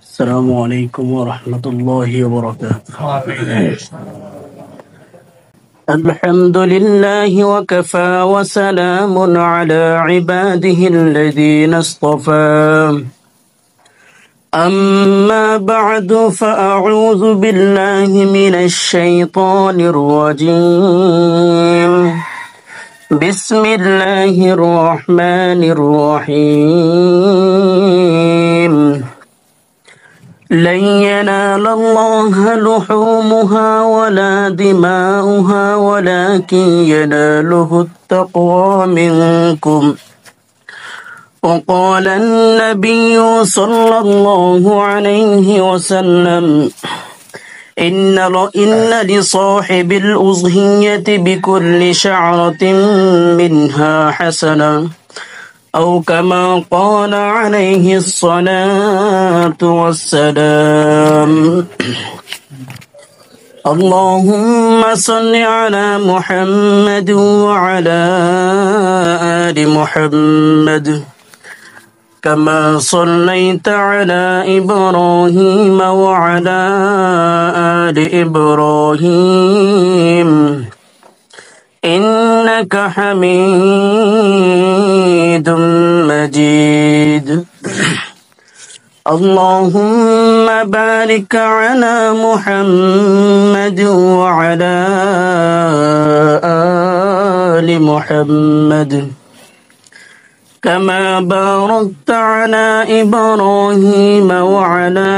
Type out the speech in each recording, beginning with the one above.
السلام عليكم ورحمة الله وبركاته. الحمد لله وكفى وسلام على عباده الذين اصطفى. أما بعد فأعوذ بالله من الشيطان الرجيم. بسم الله الرحمن الرحيم. لن ينال الله لحومها ولا دماؤها ولكن يناله التقوى منكم. وقال النبي صلى الله عليه وسلم إن لصاحب الأضحية بكل شعرة منها حسنة، أو كما قال عليه الصلاة والسلام. اللهم صل على محمد وعلى آل محمد كما صليت على إبراهيم وعلى آل إبراهيم إنك حميد مجيد. اللهم بارك على محمد وعلى آل محمد كما باركت على إبراهيم وعلى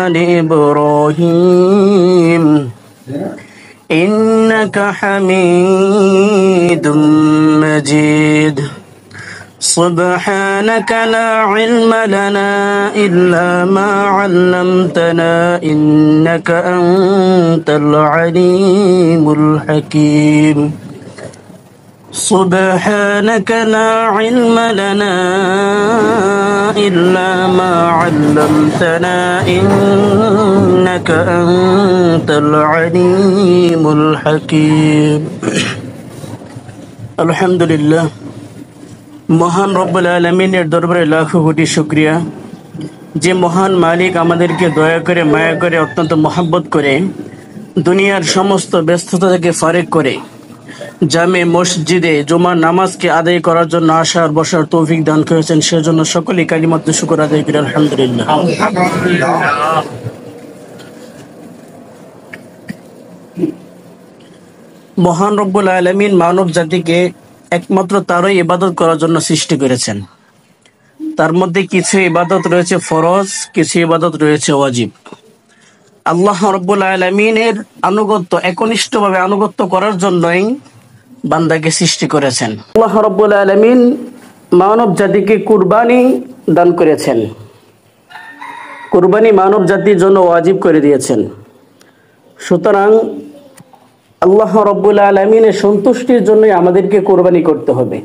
آل إبراهيم إنك حميد مجيد. سبحانك لا علم لنا إلا ما علمتنا إنك أنت العليم الحكيم. سبحانك لا علم لنا إلا ما علمتنا إنك أنت العليم الحكيم. الحمد لله. মহান রব্বুল আলামিনের দরবারে লাখো কোটি শুকরিয়া, যে মহান মালিক আমাদেরকে দয়া করে মায়া করে অত্যন্ত মহব্বত করে দুনিয়ার সমস্ত ব্যস্ততা থেকে ফারেক করে জামে মসজিদে জুমার নামাজকে আদায় করার জন্য আসার বসার তৌফিক দান করেছেন, সেজন্য সকলেই কালিমাত শুকর আদায় করি আলহামদুলিল্লাহ। মহান রব্বুল আলামিন মানব জাতিকে একমাত্র তারই ইবাদত করার জন্য সৃষ্টি করেছেন। তার মধ্যে কিছু ইবাদত রয়েছে ফরজ, কিছু ইবাদত রয়েছে ওয়াজিব। আল্লাহ রব্বুল আলামিনের আনুগত্য একনিষ্ঠভাবে আনুগত্য করার জন্যই বান্দাকে সৃষ্টি করেছেন। আল্লাহ রব্বুল আলামিন মানব জাতিকে কুরবানি দান করেছেন। কুরবানি মানব জাতির জন্য ওয়াজিব করে দিয়েছেন। সুতরাং আল্লাহ রব্বুল আলামিনের সন্তুষ্টির জন্য আমাদেরকে কুরবানি করতে হবে।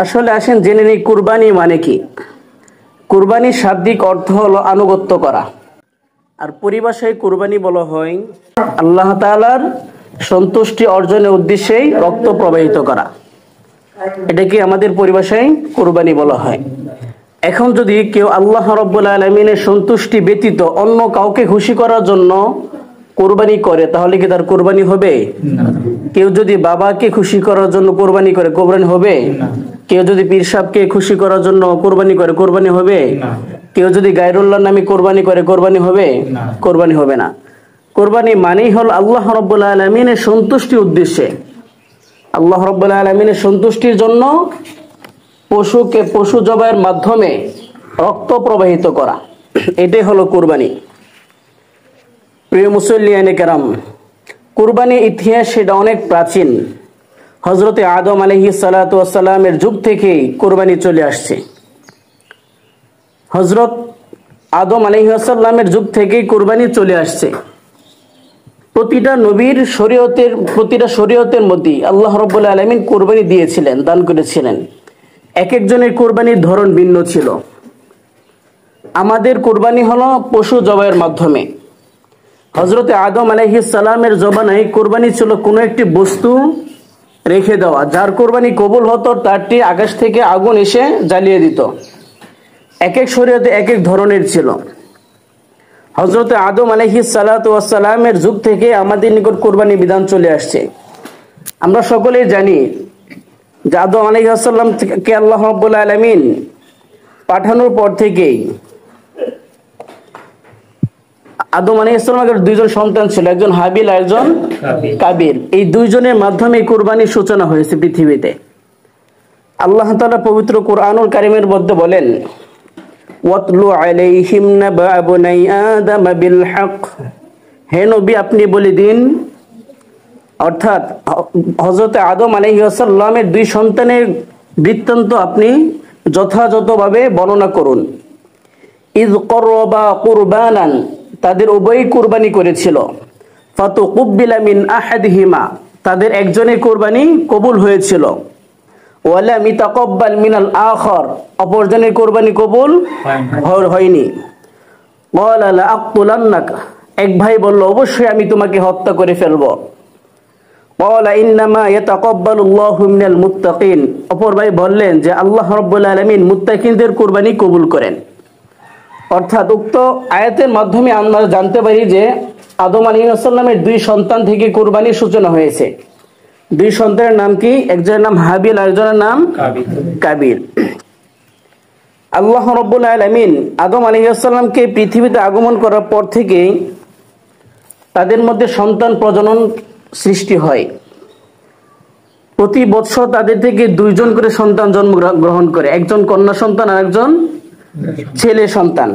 আসলে আসেন জেনে নিই কুরবানি মানে কি। কুরবানির শাব্দিক অর্থ হলো আনুগত্য করা, আর পরিভাষায় কুরবানি বলা হয় আল্লাহ তাআলার সন্তুষ্টি অর্জনের উদ্দেশ্যেই রক্ত প্রবাহিত করা। এটাকে আমাদের পরিভাষায় কুরবানি বলা হয়। এখন যদি কেউ আল্লাহ রাব্বুল আলামিনের সন্তুষ্টি ব্যতীত অন্য কাউকে খুশি করার জন্য কুরবানি করে, তাহলে কি তার কুরবানি হবে? কেউ যদি বাবাকে খুশি করার জন্য কুরবানি করে, কুরবানি হবে? কেউ যদি পীর সাহেবকে খুশি করার জন্য কুরবানি করে, কুরবানি হবে? কেউ যদি গায়রুল্লাহর নামে কুরবানি করে, কুরবানি হবে? কুরবানি হবে না। কুরবানি মানেই হল আল্লাহ রাব্বুল আলামিনের সন্তুষ্টি উদ্দেশ্যে, আল্লাহ রাব্বুল আলামিনের সন্তুষ্টির জন্য পশু জবাইয়ের মাধ্যমে রক্ত প্রবাহিত করা, এটাই হলো কুরবানি। প্রিয় মুসল্লিয়ানে কেরাম, কুরবানির ইতিহাস সেটা অনেক প্রাচীন। হযরতে আদম আলাইহিস সালাতু ওয়াস সালামের যুগ থেকেই কুরবানি চলে আসছে। হযরত আদম আলাইহিস সালামের যুগ থেকেই কুরবানি চলে আসছে। প্রতিটা নবীর প্রতিটা শরীয়তের মধ্যে আল্লাহ রাব্বুল আলামিন কুরবানি দিয়েছিলেন, দান করেছিলেন। এক একজনের কুরবানির ধরন ভিন্ন ছিল। আমাদের কুরবানি হলো পশু জবাইয়ের মাধ্যমে। হযরতে আদম আলাইহিস সালামের জবানায় কুরবানি ছিল কোনো একটি বস্তু রেখে দেওয়া, যার কোরবানি কবুল হতো তারটি আকাশ থেকে আগুন এসে জ্বালিয়ে দিত। এক এক শরীয়তে এক এক ধরনের ছিল। হযরত আদম আলাইহিস সালাতু ওয়াস সালামের যুগ থেকে আমাদের নিকট কোরবানি বিধান চলে আসছে। আমরা সকলেই জানি যে আদম আলাইহিস সালাম কে আল্লাহ রাব্বুল আলামিন পাঠানোর পর থেকেই আদম আলাইহিস সালামের দুইজন সন্তান ছিল, একজন হাবিল আর একজন কাবিল। এই দুইজনের মাধ্যমে কোরবানির সূচনা হয়েছে পৃথিবীতে। আল্লাহ তাআলা পবিত্র কোরআনুল কারীমের মধ্যে বলেন, ওয়াতলু আলাইহিম নাবা বুনাই আদম বিল হক। হে নবী, আপনি বলে দিন, অর্থাৎ হযরত আদম আলাইহিস সালামের দুই সন্তানের বৃত্তান্ত আপনি যথাযথভাবে বর্ণনা করুন। ইয করবা কুরবানান, তাদের উভয়ই কুরবানি করেছিল। ফাতুকুব্বিলা মিন আহাদিহিমা, তাদের একজনের কুরবানি কবুল হয়েছিল। ওয়ালাম ইয়াতাকাব্বাল মিনাল আখার, অপরজনের কুরবানি কবুল হয়নি। ক্বালা লা আকতুলান্নাক, এক ভাই বলল অবশ্যই আমি তোমাকে হত্যা করে ফেলব। ক্বালা ইন্নামা ইয়াতাকাব্বালুল্লাহু মিনাল মুত্তাকিন, অপর ভাই বললেন যে আল্লাহ রাব্বুল আলামিন মুত্তাকিনদের কুরবানি কবুল করেন। অর্থাৎ উক্ত আয়াতের মাধ্যমে আমরা জানতে পারি যে আদম আলাইহিস সালামের দুই সন্তান থেকে কুরবানির সূচনা হয়েছে। দুই সন্তানের নাম কি? একজনের নাম হাবিল আর একজনের নাম কাবিল। আল্লাহ রাব্বুল আলামিন আদম আলাইহিস সালামকে পৃথিবীতে আগমন করার পর থেকে তাদের মধ্যে সন্তান প্রজনন সৃষ্টি হয়। প্রতি বছর তাদের থেকে দুইজন করে সন্তান জন্মগ্রহণ করে, একজন কন্যা সন্তান আর একজন ছেলে সন্তান।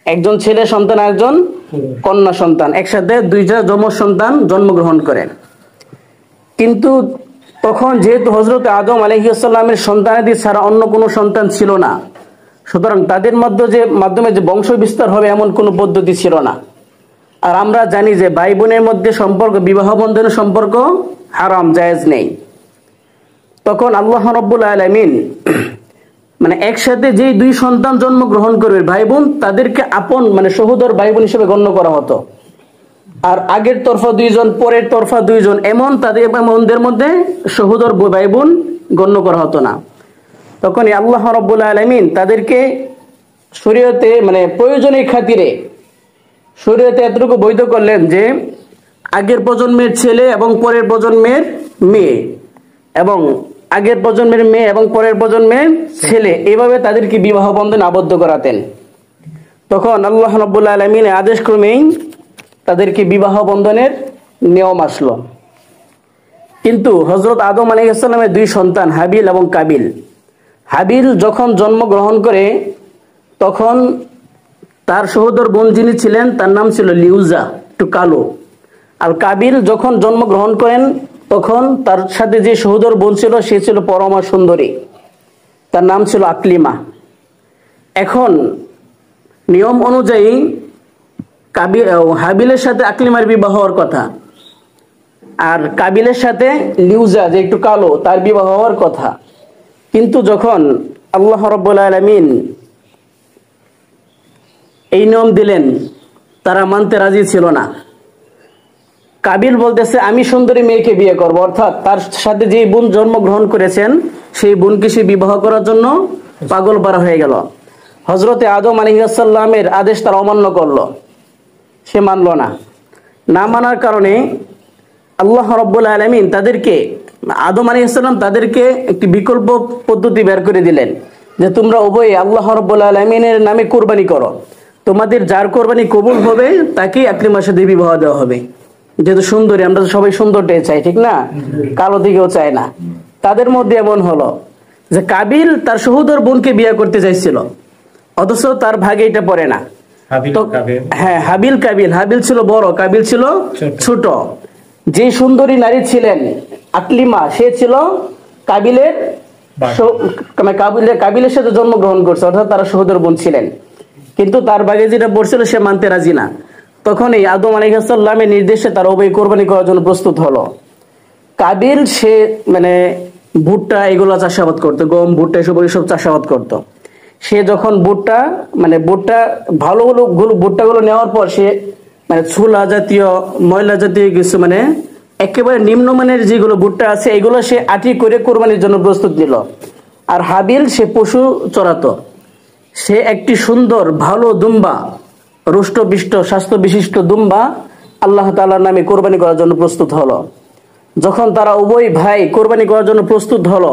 একজন ছেলে সন্তান আর একজন কন্যা সন্তান, একসাথে দুইটা যমজ সন্তান জন্মগ্রহণ করেন। কিন্তু তখন যেহেতু হযরত আদম আলাইহিস সালামের সন্তানাদি ছাড়া অন্য কোনো সন্তান ছিল না, সুতরাং তাদের মাধ্যমে যে বংশ বিস্তার হবে এমন কোনো পদ্ধতি ছিল না। আর আমরা জানি যে ভাই বোনের মধ্যে সম্পর্ক, বিবাহ বন্ধনের সম্পর্ক হারাম, জায়েজ নেই। তখন আল্লাহ রাব্বুল আলামিন মানে একসাথে যে দুই সন্তান জন্মগ্রহণ করবে ভাই বোন, তাদেরকে আপন মানে সহোদর ভাই বোন হিসেবে গণ্য করা হতো। আর আগের তরফা দুইজন, পরের তরফা দুইজন, এমন তাদের মধ্যে সহোদর ভাই বোন গণ্য করা হতো না। তখন আল্লাহ রাব্বুল আলামিন তাদেরকে শরীয়তে মানে প্রয়োজনের খাতিরে শরীয়তে এতটুকু বৈধ করলেন যে আগের প্রজন্মের ছেলে এবং পরের প্রজন্মের মেয়ে, এবং আগের প্রজন্মের মেয়ে এবং পরের প্রজন্মের ছেলে, এভাবে তাদেরকে বিবাহ বন্ধনে আবদ্ধ করাতেন। তখন আল্লাহ রাব্বুল আলামিনের আদেশ ক্রমেই তাদেরকে বিবাহ বন্ধনের নিয়ম আসলো। কিন্তু হযরত আদম আলাইহিস সালামের দুই সন্তান হাবিল এবং কাবিল, হাবিল যখন জন্মগ্রহণ করে তখন তার সহোদর বোন যিনি ছিলেন তার নাম ছিল লিউজা, একটু কালো। আর কাবিল যখন জন্মগ্রহণ করেন তখন তার সাথে যে সহোদর বোন ছিল সে ছিল পরমা সুন্দরী, তার নাম ছিল আকলিমা। এখন নিয়ম অনুযায়ী হাবিলের সাথে আকলিমার বিবাহ হওয়ার কথা, আর কাবিলের সাথে লিউজা যে একটু কালো তার বিবাহ হওয়ার কথা। কিন্তু যখন আল্লাহ রাব্বুল আলামিন এই নিয়ম দিলেন, তারা মানতে রাজি ছিল না। কাবিল বলতেছে আমি সুন্দরী মেয়েকে বিয়ে করব, অর্থাৎ তার সাথে যে বোন জন্মগ্রহণ করেছেন সেই বোনকে সে বিবাহ করার জন্য পাগল পারা হয়ে গেল। হযরতে আদম আলাইহিস সালামের আদেশ তারা অমান্য করলো, সে মানলো না। না মানার কারণে আল্লাহ রাব্বুল আলামিন আদম আলাইহিস সালাম তাদেরকে একটি বিকল্প পদ্ধতি বের করে দিলেন যে তোমরা উভয়ে আল্লাহ রাব্বুল আলামিনের নামে কুরবানি করো, তোমাদের যার কুরবানি কবুল হবে তাকেই আকলিমার সাথে বিবাহ দেওয়া হবে। যেহেতু সুন্দরী, আমরা তো সবাই সুন্দরটাই চাই, ঠিক না? কালো দিকেও চায় না। তাদের মধ্যে এমন হলো যে কাবিল তার সহোদর বোনকে বিয়ে করতে চাইছিল, অথচ তার ভাগে এটা পড়ে না। হ্যাঁ, হাবিল কাবিল, হাবিল ছিল বড়, কাবিল ছিল ছোট। যে সুন্দরী নারী ছিলেন আকলিমা, সে ছিল কাবিলের সাথে জন্মগ্রহণ করছে, অর্থাৎ তারা সহোদর বোন ছিলেন। কিন্তু তার ভাগে যেটা পড়ছিল সে মানতে রাজি না। তখন এই আদম আলাইহিস সালামের নির্দেশে তারা উভয় কোরবানি করার জন্য প্রস্তুত হলো। কাবিল সে মানে ভুট্টা এগুলো চাষাবাদ করতো, গম ভুট্টা এসব চাষাবাদ করতো। সে যখন ভুট্টা ভুট্টাগুলো নেওয়ার পর সে মানে ছুলা জাতীয় ময়লা জাতীয় কিছু মানে একেবারে নিম্নমানের যেগুলো ভুট্টা আছে এগুলো সে আটি করে কোরবানির জন্য প্রস্তুত নিল। আর হাবিল সে পশু চড়াতো, সে একটি সুন্দর ভালো দুম্বা, রুষ্টপিষ্ট স্বাস্থ্য বিশিষ্ট দুম্বা আল্লাহ তাআলার নামে কোরবানি করার জন্য প্রস্তুত হলো। যখন তারা উভয় ভাই কোরবানি করার জন্য প্রস্তুত হলো,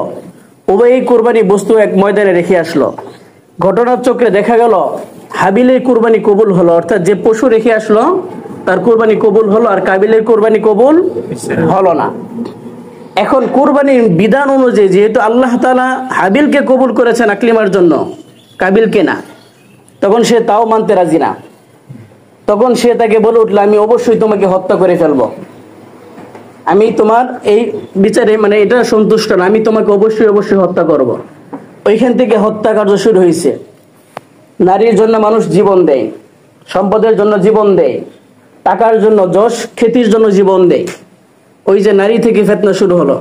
উভয়ই কোরবানি বস্তু এক ময়দানে রেখে আসলো। ঘটনার চক্রে দেখা গেল হাবিলের কোরবানি কবুল হলো, অর্থাৎ যে পশু রেখে আসলো তার কোরবানি কবুল হলো, আর কাবিলের কোরবানি কবুল হলো না। এখন কোরবানির বিধান অনুযায়ী যেহেতু আল্লাহ তাআলা হাবিলকে কবুল করেছেন আকলিমার জন্য, কাবিলকে না, তখন সে তাও মানতে রাজি না। তখন সে তাকে বলে উঠল, আমি অবশ্যই তোমাকে হত্যা করে ফেলবো, আমি তোমার এই বিচারে মানে এটা সন্তুষ্ট না, আমি তোমাকে অবশ্যই অবশ্যই হত্যা করব। ওইখান থেকে হত্যা কার্য শুরু হয়েছে। নারীর জন্য মানুষ জীবন দেয়, সম্পদের জন্য জীবন দেয়, টাকার জন্য, যশ খ্যাতির জন্য জীবন দেয়। ওই যে নারী থেকে ফিতনা শুরু হলো,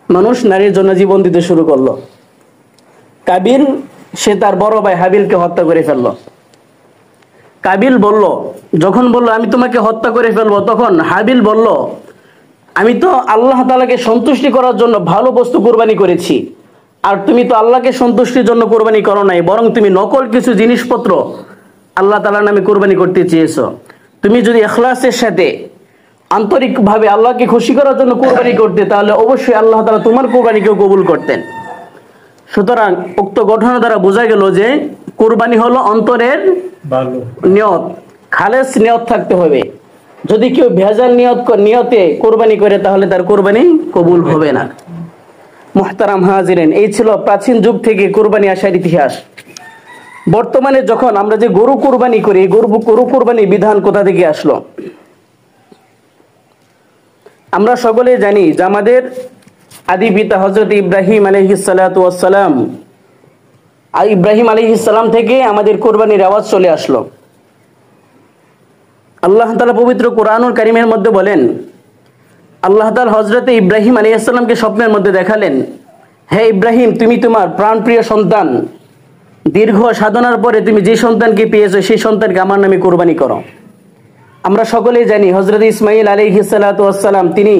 মানুষ নারীর জন্য জীবন দিতে শুরু করলো। কাবিল সে তার বড় ভাই হাবিলকে হত্যা করে ফেললো। কাবিল বলল, যখন বলল আমি তোমাকে হত্যা করে ফেলবো, তখন হাবিল বলল, আমি তো আল্লাহ তাআলাকে সন্তুষ্টি করার জন্য ভালো বস্তু কোরবানি করেছি, আর তুমি তো আল্লাহকে সন্তুষ্টির জন্য কোরবানি করো নাই, বরং তুমি নকল কিছু জিনিসপত্র আল্লাহ তাআলার নামে কোরবানি করতে চেয়েছো। তুমি যদি ইখলাসের সাথে আন্তরিকভাবে আল্লাহকে খুশি করার জন্য কোরবানি করতে, তাহলে অবশ্যই আল্লাহ তাআলা তোমার কোরবানিকেও কবুল করতেন। সুতরাং উক্ত ঘটনা দ্বারা বোঝা গেল যে কোরবানি হলো অন্তরের নিয়ত, খালেস নিয়ত থাকতে হবে। যদি কেউ ভেজাল নিয়তে কোরবানি করে তাহলে তার কোরবানি কবুল হবে না। মুহতারাম হাজিরিন, এই ছিল প্রাচীন যুগ থেকে কোরবানি আসার ইতিহাস। বর্তমানে যখন আমরা যে গরু কোরবানি করি, গরু কোরবানি বিধান কোথা থেকে আসলো? আমরা সকলেই জানি যে আমাদের আদি পিতা হযরত ইব্রাহিম আলাইহিস সালাতু ওয়াস সালাম, ইব্রাহিম আলাইহিস সালাম থেকে আমাদের কোরবানির আওয়াজ চলে আসলো। আল্লাহ তাআলা পবিত্র কোরআনুল কারীমের মধ্যে বলেন, আল্লাহ তাআলা হযরত ইব্রাহিম আলাইহিস সালামকে স্বপ্নের মধ্যে দেখালেন, হে ইব্রাহিম, তুমি তোমার প্রাণপ্রিয় সন্তান, দীর্ঘ সাধনার পরে তুমি যে সন্তানকে পেয়েছো সেই সন্তানকে আমার নামে কোরবানি করো। আমরা সকলেই জানি হযরত ইসমাঈল আলাইহিস সালাতু ওয়াস সালাম, তিনি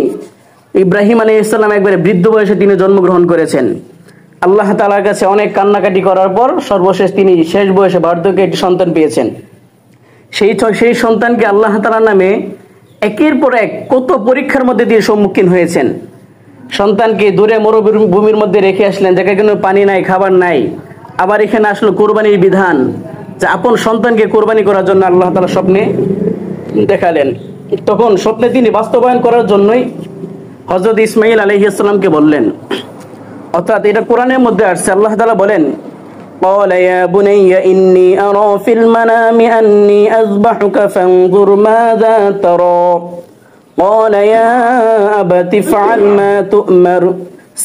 ইব্রাহিম আলাইহিস সালাম একবারে বৃদ্ধ বয়সে তিনি জন্মগ্রহণ করেছেন। আল্লাহ তাআলার কাছে অনেক কান্নাকাটি করার পর সর্বশেষ তিনি শেষ বয়সে বার্ধক্যে একটি সন্তান পেয়েছেন। সেই সন্তানকে আল্লাহ তাআলার নামে একের পর এক কত পরীক্ষার মধ্যে দিয়ে সম্মুখীন হয়েছেন। সন্তানকে দূরে মরুভূমির মধ্যে রেখে আসলেন, যেখানে কোনো পানি নাই, খাবার নাই। আবার এখানে আসলো কোরবানির বিধান, যে আপন সন্তানকে কোরবানি করার জন্য আল্লাহ তাআলা স্বপ্নে দেখালেন। তখন স্বপ্নে তিনি বাস্তবায়ন করার জন্যই হযরত ইসমাঈল আলাইহিস সালামকে বললেন, অর্থাৎ এটা কোরআনের মধ্যে আসছে। আল্লাহ তাআলা বলেন, قال يا بني إني أرى في المنام أني أذبحك فانظر ماذا ترى قال يا أبت افعل ما تؤمر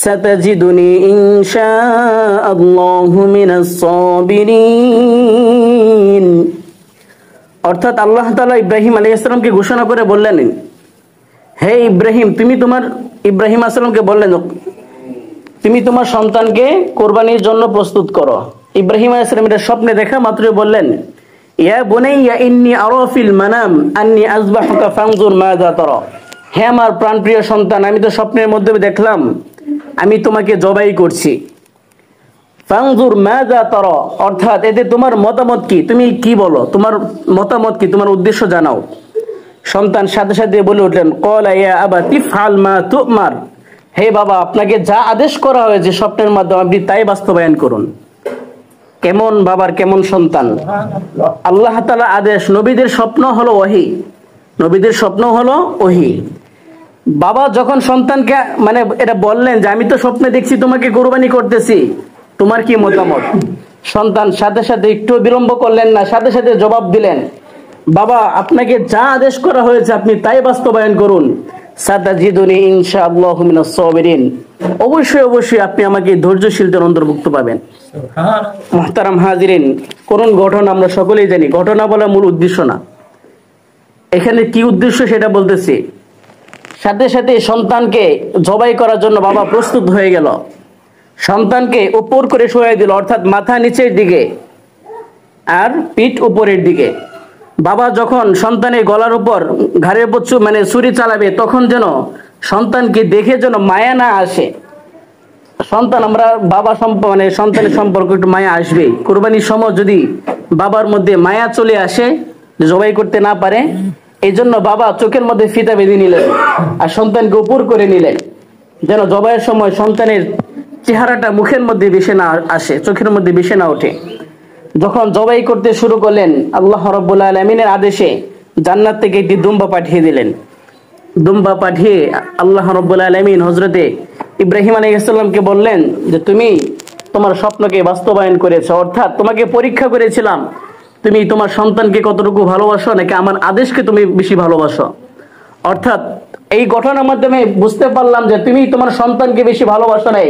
ستجدني إن شاء الله من الصابرين। অর্থাৎ আল্লাহ তাআলা ইব্রাহিম আলাইহিস সালামকে ঘোষণা করে বললেন, হে ইব্রাহিম, ইব্রাহিম আলাইহিস সালামকে বললেন, তুমি তোমার সন্তানকে কোরবানির জন্য প্রস্তুত করো। ইব্রাহিম আলাইহিস সালাম এটা স্বপ্নে দেখা মাত্রই বললেন, ইয়া বুনাইয়া ইন্নী আরা ফিল মানাম আন্নী আযবাহুকা ফানজুর মাযা তারা। হে আমার প্রাণপ্রিয় সন্তান, আমি তো স্বপ্নের মধ্যে দেখলাম আমি তোমাকে জবাই করছি। ফানজুর মাযা তারা, অর্থাৎ এতে তোমার মতামত কি, তুমি কি বলো, তোমার মতামত কি, তোমার উদ্দেশ্য জানাও। সন্তান সাথে সাথে বলে উঠলেন, ক্বালা ইয়া আবাতি ইফআল মা তু'মার। হে বাবা, আপনাকে যা আদেশ করা হয়েছে স্বপ্নের মাধ্যমে আপনি তাই বাস্তবায়ন করুন। কেমন বাবার কেমন সন্তান! আল্লাহ তাআলা আদেশ, নবীদের স্বপ্ন হলো ওহী, নবীদের স্বপ্ন হলো ওহী। বাবা যখন সন্তানকে মানে এটা বললেন যে আমি তো স্বপ্নে দেখছি তোমাকে কোরবানি করতেছি, তোমার কি মতামত? সন্তান সাথে সাথে একটু বিলম্ব করলেন না, সাথে সাথে জবাব দিলেন, বাবা আপনাকে যা আদেশ করা হয়েছে আপনি তাই বাস্তবায়ন করুন। সাতাজিদুনি ইনশাআল্লাহু মিনাস সাবিরিন, অবশ্যই অবশ্যই আপনি আমাকে ধৈর্যশীলদের অন্তর্ভুক্ত পাবেন। মুহতারাম হাজিরিন, কোন ঘটনা আমরা সকলেই জানি, ঘটনা বলা মূল উদ্দেশ্য না, এখানে কি উদ্দেশ্য সেটা বলতেছি। সাথে সাথে সন্তানকে জবাই করার জন্য বাবা প্রস্তুত হয়ে গেল। সন্তানকে উপর করে শুয়াই দিল, অর্থাৎ মাথা নিচের দিকে আর পিঠ উপরের দিকে। বাবা যখন সন্তানের গলার উপর ঘাড়ের উপর ছুরি চালাবে তখন যেন সন্তানকে দেখে যেন মায়া না আসে। সন্তান আমরা বাবা সন্তানের সম্পর্ক একটু মায়া আসবেই। কুরবানির সময় যদি বাবার মধ্যে মায়া চলে আসে, জবাই করতে না পারে, এই জন্য বাবা চোখের মধ্যে ফিতা বেঁধে নিলেন আর সন্তানকে উপর করে নিলেন, যেন জবাইয়ের সময় সন্তানের চেহারাটা মুখের মধ্যে ভেসে না আসে, চোখের মধ্যে ভেসে না ওঠে। যখন জবাই করতে শুরু করলেন, আল্লাহ রাব্বুল আলামিনের আদেশে জান্নাত থেকে একটি দুম্বা পাঠিয়ে দিলেন। দুম্বা পাঠিয়ে আল্লাহ রাব্বুল আলামিন হযরতে ইব্রাহিম আলাইহিস সালামকে বললেন যে তুমি তোমার স্বপ্নকে বাস্তবায়ন করেছো, অর্থাৎ তোমাকে পরীক্ষা করেছিলাম তুমি তোমার সন্তানকে কতটুকু ভালোবাসো, নাকি আমার আদেশকে তুমি বেশি ভালোবাসো। অর্থাৎ এই ঘটনার মাধ্যমে বুঝতে পারলাম যে তুমি তোমার সন্তানকে বেশি ভালোবাসো নাই,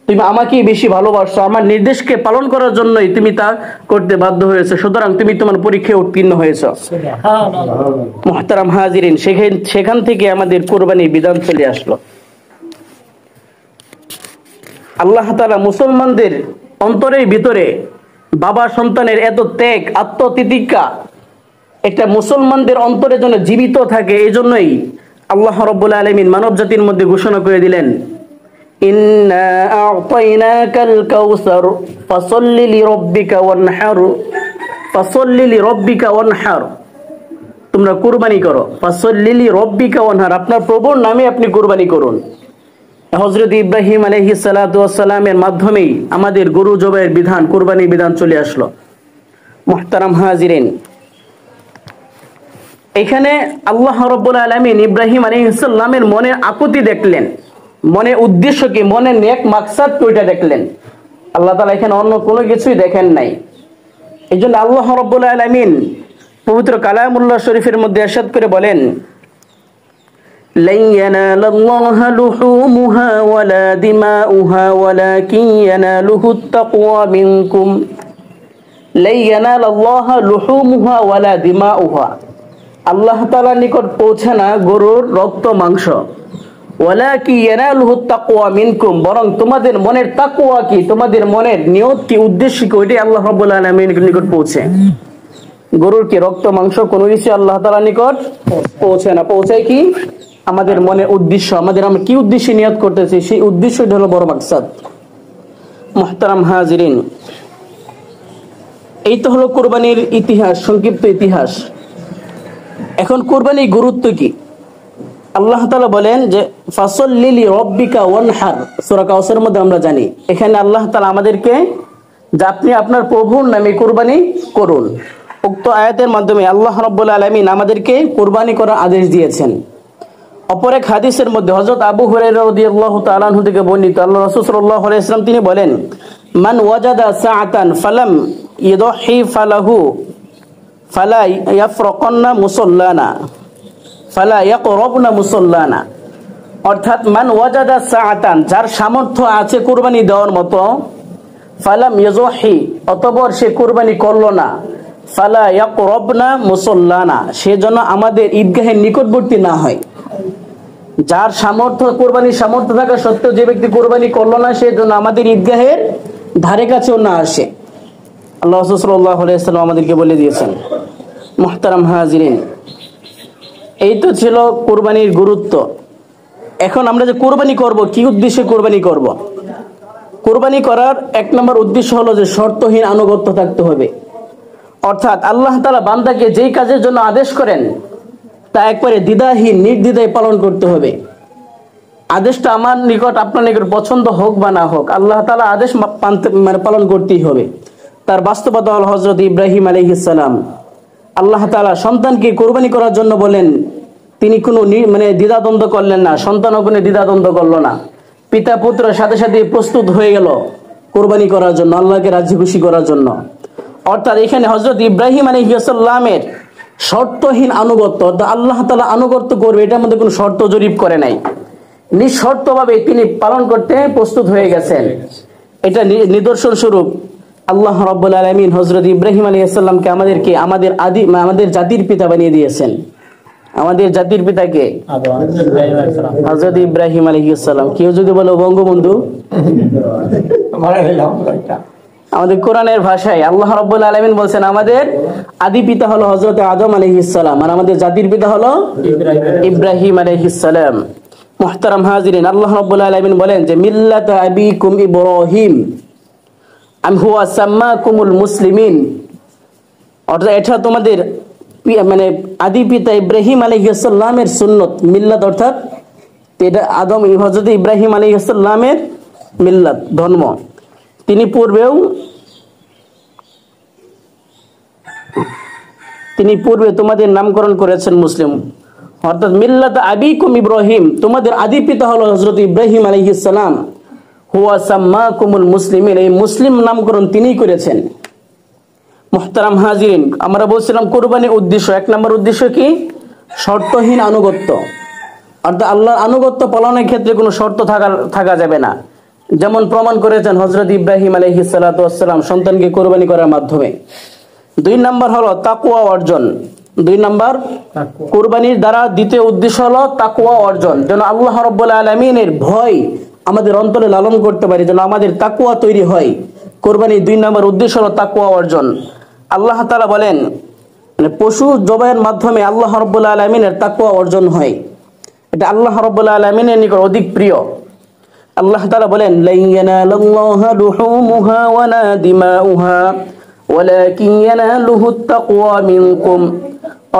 তুমি আমাকেই বেশি ভালোবাসো, আমার নির্দেশকে পালন করার জন্যই তুমি তা করতে বাধ্য হয়েছো, সুতরাং তুমি তোমার পরীক্ষায় উত্তীর্ণ হয়েছো। মুহতারাম হাজিরিন, সেখান থেকে আমাদের কুরবানির বিধান চলে আসলো। আল্লাহ তাআলা মুসলমানদের অন্তরের ভিতরে বাবা সন্তানের এত ত্যাগ, আত্মতিতিক্ষা একটা মুসলমানদের অন্তরে যেন জীবিত থাকে, এই জন্যই আল্লাহ রাব্বুল আলামিন মানব জাতির মধ্যে ঘোষণা করে দিলেন, ইন্না আ'তাইনাকাল কাউসার ফাসাল্লি লিরাব্বিকা ওয়ানহার, ফাসাল্লি লিরাব্বিকা ওয়ানহার, তোমরা কুরবানি করো, ফাসাল্লি লিরাব্বিকা ওয়ানহার, আপনার প্রভুর নামে আপনি কুরবানি করুন। হযরত ইব্রাহিম আলাইহিস সালাতু ওয়াস সালামের মাধ্যমেই আমাদের গরু জবাইয়ের বিধান, কুরবানির বিধান চলে আসলো। মুহতারাম হাজিরিন, এখানে আল্লাহ রাব্বুল আলামিন ইব্রাহিম আলাইহিস সালামের মনের আকুতি দেখলেন, মনের উদ্দেশ্য কি, মনের নেক মাকসাদ ওইটা দেখলেন। আল্লাহ তাআলা এখানে অন্য কোনো কিছুই দেখেন নাই। এই জন্য আল্লাহ রাব্বুল আলামিন পবিত্র কালামুল্লাহ শরীফের মধ্যে ইরশাদ করে বলেন, লান ইয়ানালাল্লাহা লুহুমুহা ওয়ালা দিমাউহা ওয়ালাকিন ইয়ানালুহুত তাকওয়া মিনকুম, লান ইয়ানালাল্লাহা লুহুমুহা ওয়ালা দিমাউহা, আল্লাহ তাআলার নিকট পৌঁছে না গরুর রক্ত মাংস, ওয়ালাকিন ইয়ানালুহুত তাকওয়া মিনকুম, বরং তোমাদের মনের তাকওয়া কি, তোমাদের মনের নিয়ত কি, উদ্দেশ্য কি, ওইটাই আল্লাহ রাব্বুল আলামিনের নিকট পৌঁছে। গরুর কি রক্ত মাংস কোনো কিছু আল্লাহ তাআলার নিকট পৌঁছে না, পৌঁছায় কি আমাদের মনে উদ্দেশ্য, আমরা কি উদ্দেশ্যে নিয়ত করতেছি, সেই উদ্দেশ্যটা হলো বড় মাকসাদ। মুহতারাম হাজিরিন, এই তো হলো কুরবানির ইতিহাস, সংক্ষিপ্ত ইতিহাস। এখন কুরবানির গুরুত্ব কি? আল্লাহ তাআলা বলেন যে ফাসাল্লি লিরাব্বিকা ওয়ানহার, সূরা কাউসারের মধ্যে আমরা জানি এখানে আল্লাহ তাআলা আমাদেরকে যে আপনি আপনার প্রভুর নামে কুরবানি করুন। উক্ত আয়াতের মাধ্যমে আল্লাহ রাব্বুল আলামিন আমাদেরকে কুরবানি করার আদেশ দিয়েছেন। অপর এক হাদিসের মধ্যে হযরত আবু হুরায়রা রাদিয়াল্লাহু তাআলা আনহু থেকে বর্ণিত, আল্লাহ রাসূল সাল্লাল্লাহু আলাইহি ওয়াসাল্লাম তিনি বলেন, মান ওয়াজাদা সাআতান ফালাম ইযহি ফালাহু ফালা ইয়াফরাকান্না মুসাল্লানা ফালা ইয়াকরাবনা মুসাল্লানা, অর্থাৎ মান ওয়াজাদা সাআতান, যার সামর্থ্য আছে কুরবানি দেওয়ার মতো, ফালাম ইয়াযহি, অতঃপর সে কুরবানি করলো না, ফালা ইয়াকরাবনা মুসাল্লানা, সেজন্য আমাদের ঈদগাহের নিকটবর্তী না হয়। যার সামর্থ্য, কুরবানির সামর্থ্য থাকা সত্ত্বেও যে ব্যক্তি কুরবানি করলো না, সেজন্য আমাদের ঈদগাহের ধারে কাছেও না আসে, আল্লাহ রাসূল সাল্লাল্লাহু আলাইহি ওয়াসাল্লাম আমাদেরকে বলে দিয়েছেন। মুহতারাম হাজিরিন, এই তো ছিল কুরবানির গুরুত্ব। এখন আমরা যে কুরবানি করব, কি উদ্দেশ্যে কুরবানি করব? কুরবানি করার এক নম্বর উদ্দেশ্য হলো যে শর্তহীন আনুগত্য থাকতে হবে, অর্থাৎ আল্লাহ তাআলা বান্দাকে যেই কাজের জন্য আদেশ করেন তা একবারে দ্বিধাহীন, নির্দ্বিধায় পালন করতে হবে। আদেশটা আমার নিকট, আপনার নিকট পছন্দ হোক বা না হোক, আল্লাহ তাআলা আদেশ পালন করতেই হবে। তার বাস্তবতা হল হযরত ইব্রাহিম আলাইহিস সালাম, আল্লাহ তাআলা সন্তানকে কুরবানি করার জন্য বলেন, তিনি কোনো দ্বিধাদ্বন্দ্ব করলেন না, সন্তানও কোনো দ্বিধাদ্বন্দ্ব করলো না, পিতা পুত্র সাথে সাথে প্রস্তুত হয়ে গেল কুরবানি করার জন্য, আল্লাহকে রাজি খুশি করার জন্য। অর্থাৎ এখানে হযরত ইব্রাহিম আলাইহিস সালামের শর্তহীন আনুগত্য, অর্থাৎ আল্লাহ তাআলা আনুগত্য করবে এটার মধ্যে কোনো শর্ত জরিপ করে নাই, নিঃশর্তভাবে তিনি পালন করতে প্রস্তুত হয়ে গেছেন। এটা নিদর্শন স্বরূপ আল্লাহ রাব্বুল আলামিন হযরত ইব্রাহিম আলাইহিস সালামকে আমাদের জাতির পিতা বানিয়ে দিয়েছেন। আমাদের জাতির পিতাকে হযরত ইব্রাহিম আলাইহিস সালাম। কেউ যদি বলে বঙ্গবন্ধু, আমাদের কোরআনের ভাষায় আল্লাহ রাব্বুল আলামিন বলছেন আমাদের আদি পিতা হলো হযরত আদম আলাইহিস সালাম, আর আমাদের জাতির পিতা হলো ইব্রাহিম আলাইহিস সালাম। মুহতারাম হাজিরিন, আল্লাহ রাব্বুল আলামিন বলেন যে মিল্লাতা আবিকুম ইব্রাহিম আম হুয়া সাম্মাকুমুল মুসলিমিন, অর্থাৎ এটা তোমাদের মানে আদি পিতা ইব্রাহিম আলাইহিস সালামের সুন্নত। মিল্লাত অর্থাৎ এটা আদম হযরত ইব্রাহিম আলাইহিস সালামের মিল্লাত ধর্ম। তিনি পূর্বে তোমাদের নামকরণ করেছেন মুসলিম, অর্থাৎ মিল্লাত আবিকুম ইব্রাহিম, তোমাদের আদি পিতা হলো হযরত ইব্রাহিম আলাইহিস সালাম। হুয়া সাম্মাকুমুল মুসলিমিন, এই মুসলিম নামকরণ তিনিই করেছেন। মুহতারাম হাজিরিন, আমরা বলছিলাম কুরবানির উদ্দেশ্য, এক নম্বর উদ্দেশ্য কি? শর্তহীন আনুগত্য, অর্থাৎ আল্লাহর আনুগত্য পালনের ক্ষেত্রে কোনো শর্ত থাকা যাবে না, যেমন প্রমাণ করেছেন হযরত ইব্রাহিম আলাইহিস সালাতু ওয়াস সালাম সন্তানকে কুরবানি করার মাধ্যমে। দুই নাম্বার হলো তাকওয়া অর্জন। দুই নাম্বার কুরবানির দ্বারা দ্বিতীয় উদ্দেশ্য হলো তাকওয়া অর্জন, যেন আল্লাহ রাব্বুল আলামিনের ভয় আমাদের অন্তরে লালন করতে পারি, যেন আমাদের তাকওয়া তৈরি হয়। কুরবানির দুই নাম্বার উদ্দেশ্য হলো তাকওয়া অর্জন। আল্লাহ তাআলা বলেন পশু জবাইয়ের মাধ্যমে আল্লাহ রাব্বুল আলামিনের তাকওয়া অর্জন হয়, এটা আল্লাহ রাব্বুল আলামিনের নিকট অধিক প্রিয়। আল্লাহ তাআলা বলেন লা ইয়ানালুল্লাহু লুহুমুহা ওয়ালা দিমাউহা ওয়ালাকিন ইয়ানালুহুত তাকওয়া মিনকুম,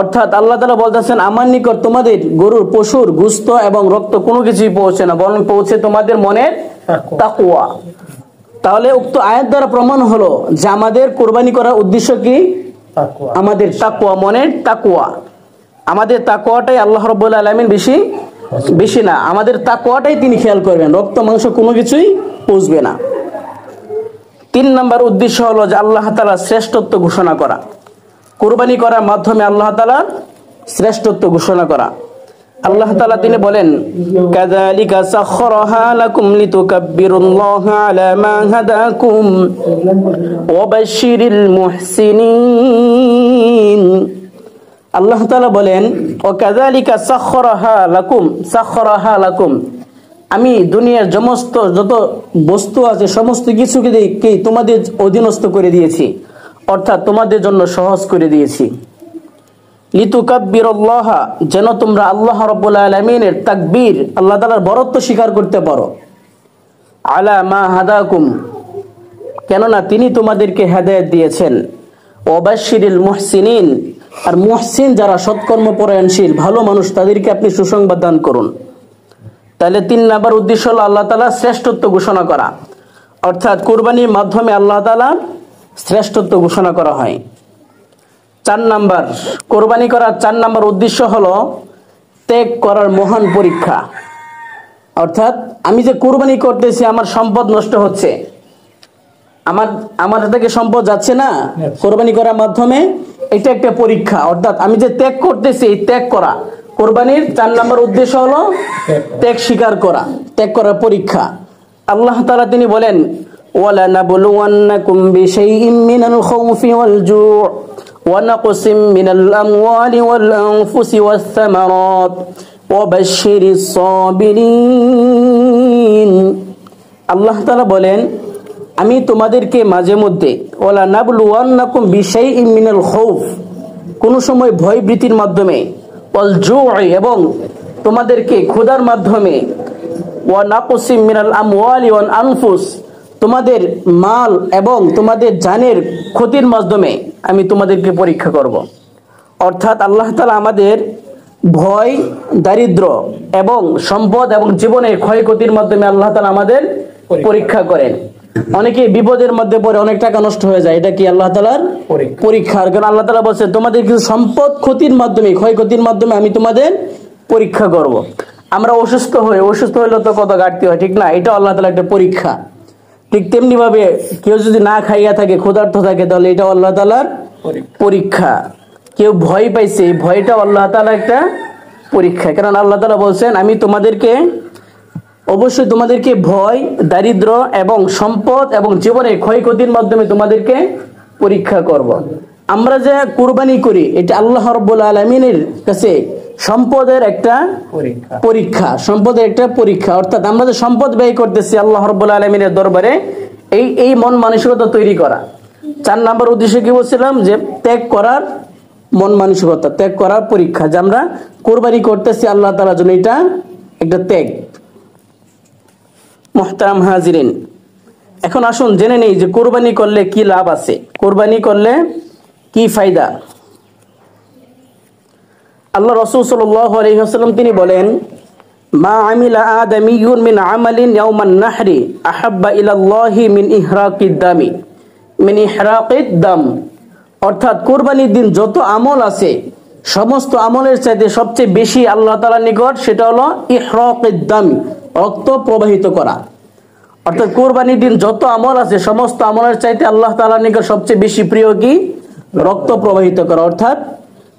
অর্থাৎ আল্লাহ তাআলা বলতেছেন আমার নিকট তোমাদের গরুর পশুর গোশত এবং রক্ত কোনো কিছুই পৌঁছে না, বরং পৌঁছে তোমাদের মনের তাকওয়া। তাহলে উক্ত আয়াত দ্বারা প্রমাণ হলো যে আমাদের কুরবানি করার উদ্দেশ্য কি? আমাদের তাকওয়া, মনের তাকওয়া। আমাদের তাকওয়াটাই আল্লাহ রাব্বুল আলামিন বেশি না, আমাদের তাকওয়াটাই তিনি খেয়াল করবেন, রক্ত মাংস কোনো কিছুই পৌঁছবে না। তিন নম্বর উদ্দেশ্য হলো যে আল্লাহ তাআলা শ্রেষ্ঠত্ব ঘোষণা করা, কুরবানি করার মাধ্যমে আল্লাহ তাআলা শ্রেষ্ঠত্ব ঘোষণা করা। আল্লাহ তাআলা তিনি বলেন কাযালিকা সাখখারাহা লাকুম লিতুকাব্বিরুল্লাহা আলা মা হাদাকুম ওয়া বাশশিরিল মুহসিনিন। আল্লাহ তাআলা বলেন ওয়া কাযালিকা সাখখারাহা লাকুম, আমি দুনিয়ার যত বস্তু আছে সমস্ত কিছুকে তোমাদের অধীনস্থ করে দিয়েছি, অর্থাৎ তোমাদের জন্য সহজ করে দিয়েছি। লিতুকাব্বিরুল্লাহা, যেন তোমরা আল্লাহ রাব্বুল আলামিনের তাকবীর, আল্লাহ তাআলার বরত্ব স্বীকার করতে পারো। আলা মা হাদাকুম, কেননা তিনি তোমাদেরকে হেদায়েত দিয়েছেন। ওয়া বাশশিরিল মুহসিনিন, আর মুহসিন যারা সৎকর্ম পরায়ণশীল ভালো মানুষ তাদেরকে আপনি সুসংবাদ দান করুন। তাহলে তিন নাম্বার উদ্দেশ্য হলো আল্লাহ তাআলা শ্রেষ্ঠত্ব ঘোষণা করা, অর্থাৎ কুরবানির মাধ্যমে আল্লাহ তাআলা শ্রেষ্ঠত্ব ঘোষণা করা হয়। চার নাম্বার, কোরবানি করার চার নাম্বার উদ্দেশ্য হলো ত্যাগ করার মহান পরীক্ষা, অর্থাৎ আমি যে কোরবানি করতেছি আমার সম্পদ নষ্ট হচ্ছে, আমার থেকে সম্পদ যাচ্ছে না কোরবানি করার মাধ্যমে, এটা একটা পরীক্ষা। অর্থাৎ আমি যে ত্যাগ করতেছি, এই ত্যাগ করা, কোরবানির চার নম্বর উদ্দেশ্য হলো ত্যাগ স্বীকার করা, ত্যাগ করার পরীক্ষা। আল্লাহ তাআলা তিনি বলেন ওয়ালা নাবলুওয়ান্নাকুম বিশাইইম মিনাল খাউফি ওয়াল জু' ওয়া নাকসিম মিনাল আমওয়ালি ওয়াল আনফুসি ওয়াস সামারাত ওয়া বাশশিরিস সাবিরিন। আল্লাহ তাআলা বলেন আমি তোমাদেরকে মাঝে মধ্যে ওয়ালা নাবলুওয়ান্নাকুম বিশাইইম মিনাল খাউফ, কোন সময় ভয় ভীতির মাধ্যমে, ওয়াল জু' এবং তোমাদেরকে ক্ষুধার মাধ্যমে, ওয়া নাকসিম মিনাল আমওয়ালি ওয়াল আনফুস, তোমাদের মাল এবং তোমাদের জানের ক্ষতির মাধ্যমে আমি তোমাদেরকে পরীক্ষা করব। অর্থাৎ আল্লাহ তাআলা আমাদের ভয়, দারিদ্র এবং সম্পদ এবং জীবনের ক্ষয়ক্ষতির মাধ্যমে আল্লাহ তাআলা আমাদের পরীক্ষা করেন। অনেকে বিপদের মধ্যে পড়ে অনেক টাকা নষ্ট হয়ে যায়, এটা কি আল্লাহ তাআলার পরীক্ষা। কারণ আল্লাহ তাআলা বলেন তোমাদের কিছু সম্পদ ক্ষতির মাধ্যমে, ক্ষয়ক্ষতির মাধ্যমে আমি তোমাদের পরীক্ষা করব। আমরা অসুস্থ হইলে তো কত ঘাটতি হয়, ঠিক না? এটা আল্লাহ তাআলা একটা পরীক্ষা। ঠিক তেমনি ভাবে কেউ যদি না খাইয়া থাকে, ক্ষুধার্ত থাকে, তাহলে এটা আল্লাহ তাআলার পরীক্ষা। কেউ ভয় পাইছে, এই ভয়টা আল্লাহ তাআলা একটা পরীক্ষা। কারণ আল্লাহ তাআলা বলছেন আমি অবশ্যই তোমাদেরকে ভয়, দারিদ্র এবং সম্পদ এবং জীবনের ক্ষয়ক্ষতির মাধ্যমে তোমাদেরকে পরীক্ষা করব। আমরা যে কুরবানি করি এটা আল্লাহ রাব্বুল আলামিনের কাছে সম্পদের একটা পরীক্ষা, সম্পদের একটা পরীক্ষা। অর্থাৎ আমরা যে সম্পদ ব্যয় করতেছি আল্লাহ রাব্বুল আলামিনের দরবারে, এই এই মন মানসিকতা তৈরি করা। 4 নাম্বার উদ্দেশ্য কি বলছিলাম, যে ত্যাগ করার মন মানসিকতা, ত্যাগ করার পরীক্ষা, যে আমরা কোরবানি করতেছি আল্লাহ তাআলার জন্য, এটা একটা ত্যাগ। মুহতারাম হাজিরিন, এখন আসুন জেনে নেই যে কোরবানি করলে কি লাভ আছে, কোরবানি করলে কি ফায়দা। আল্লাহ রাসূল সাল্লাল্লাহু আলাইহি ওয়াসাল্লাম তিনি বলেন, মা আমিলা আদামিয়ুন মিন আমালিন ইয়াওমান নাহরি আহাব্বা ইলাল্লাহি মিন ইহরাকিদ দামি মিন ইহরাকিদ দাম। অর্থাৎ কোরবানির দিন যত আমল আছে, সমস্ত আমলের চাইতে সবচেয়ে বেশি আল্লাহ তাআলার নিকট সেটা হলো ইহরাকিদ দাম, রক্ত প্রবাহিত করা। অর্থাৎ কোরবানির দিন যত আমল আছে, সমস্ত আমলের চাইতে আল্লাহ তাআলার নিকট সবচেয়ে বেশি প্রিয় কি? রক্ত প্রবাহিত করা, অর্থাৎ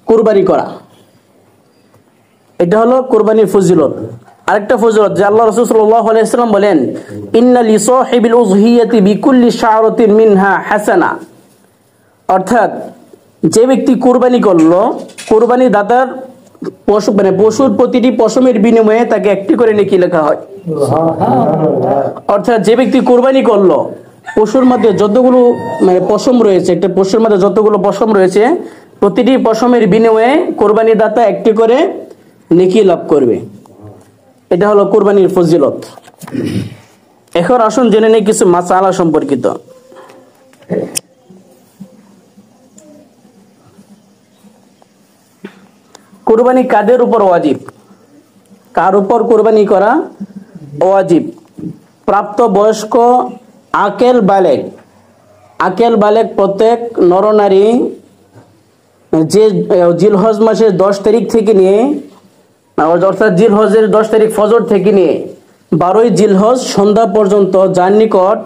কোরবানি করা। এটা হলো কোরবানির ফজিলত। আরেকটা ফজিলত যে আল্লাহ রাসূল সাল্লাল্লাহু আলাইহি ওয়াসাল্লাম বলেন, ইন্না লিসাহিবিল উযহিয়াতি বিকুল্লি শা'রাতিন মিনহা হাসানা। অর্থাৎ যে ব্যক্তি কোরবানি করলো, কোরবানি দাতার পশুর প্রতিটি পশমের বিনিময়ে তাকে একটি করে নেকি লেখা হয়। অর্থাৎ যে ব্যক্তি কোরবানি করলো, পশুর মধ্যে যতগুলো পশম রয়েছে, একটা পশুর মধ্যে যতগুলো পশম রয়েছে, প্রতিটি পশমের বিনিময়ে কোরবানি দাতা একটি করে নেকি লাভ করবে। এটা হলো কোরবানির ফজিলত। এখন আসুন জেনে নেই কিছু মাসালা সম্পর্কিত। কোরবানি কাদের উপর ওয়াজিব? কার উপর কোরবানি করা ওয়াজিব? প্রাপ্ত বয়স্ক আকেল বালেগ, আকেল বালেগ প্রত্যেক নরনারী যে জিলহজ মাসের 10 তারিখ থেকে নিয়ে, অর্থাৎ জিলহজের 10 তারিখ ফজর থেকে নিয়ে 12ই জিলহজ সন্ধ্যা পর্যন্ত যার নিকট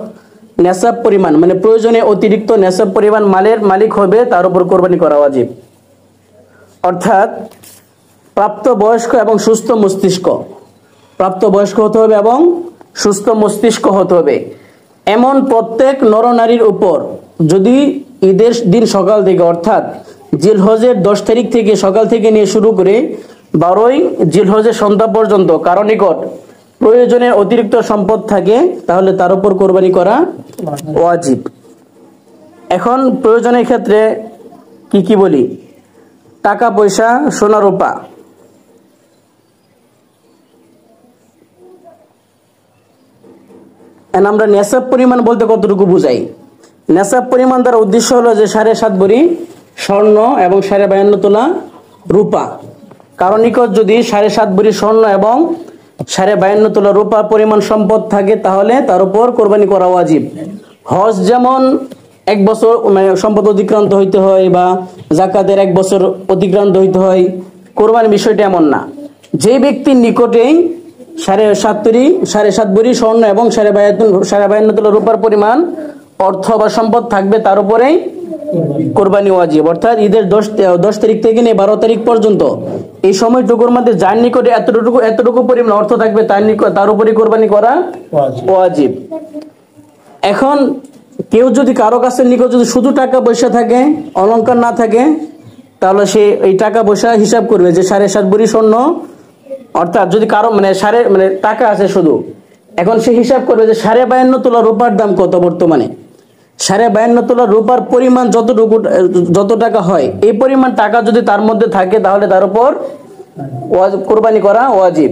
নেসাব পরিমাণ, মানে প্রয়োজনে অতিরিক্ত নেসাব পরিমাণ মালের মালিক হবে, তার উপর কোরবানি করা ওয়াজিব। অর্থাৎ প্রাপ্ত বয়স্ক এবং সুস্থ মস্তিষ্ক, প্রাপ্ত বয়স্ক হতে হবে এবং সুস্থ মস্তিষ্ক হতে হবে এমন প্রত্যেক নরনারীর উপর যদি ঈদের দিন সকাল থেকে, অর্থাৎ জিলহজের 10 তারিখ থেকে সকাল থেকে নিয়ে শুরু করে 12ই জিলহজের সন্ধ্যা পর্যন্ত কারো নিকট প্রয়োজনের অতিরিক্ত সম্পদ থাকে, তাহলে তার উপর কোরবানি করা ওয়াজিব। এখন প্রয়োজনের ক্ষেত্রে কি কি বলি? টাকা পয়সা, সোনা রূপা। আমরা নেসাব পরিমাণ বলতে কতটুকু বুঝাই? নেসাব পরিমাণ দ্বারা উদ্দেশ্য হলো যে 7.5 ভরি স্বর্ণ এবং 52.5 তোলা রূপা। কারণ নিকট যদি 7.5 ভরি স্বর্ণ এবং 52.5 তোলা রূপা পরিমাণ সম্পদ থাকে, তাহলে তার উপর কোরবানি করা ওয়াজিব। হজ যেমন 1 বছর সম্পদ অতিক্রান্ত হইতে হয়, বা যাকাতের 1 বছর অতিক্রান্ত হইতে হয়, কোরবানির বিষয়টা এমন না। যে ব্যক্তির নিকটেই 7.5 ভরি স্বর্ণ এবং 52.5 তোলা রূপার পরিমাণ অর্থ বা সম্পদ থাকবে, তার উপরেই কোরবানি ওয়াজিব। অর্থাৎ ঈদের 10 তারিখ থেকে নিয়ে 12 তারিখ পর্যন্ত এই সময়টুকুর মধ্যে যার নিকটে এতটুকু পরিমাণ অর্থ থাকবে, তার উপরে কোরবানি করা ওয়াজিব। এখন কেউ যদি কারো কাছে নিকট যদি শুধু টাকা পয়সা থাকে, অলংকার না থাকে, তাহলে সে এই টাকা পয়সা হিসাব করবে যে 7.5 ভরি স্বর্ণ, অর্থাৎ যদি কারো টাকা আছে শুধু, এখন সে হিসাব করবে যে 52.5 তোলা রূপার দাম কত বর্তমানে। 52.5 তোলা রূপার পরিমাণ যত টাকা হয়, এই পরিমাণ টাকা যদি তার মধ্যে থাকে, তাহলে তার উপর কোরবানি করা ওয়াজিব।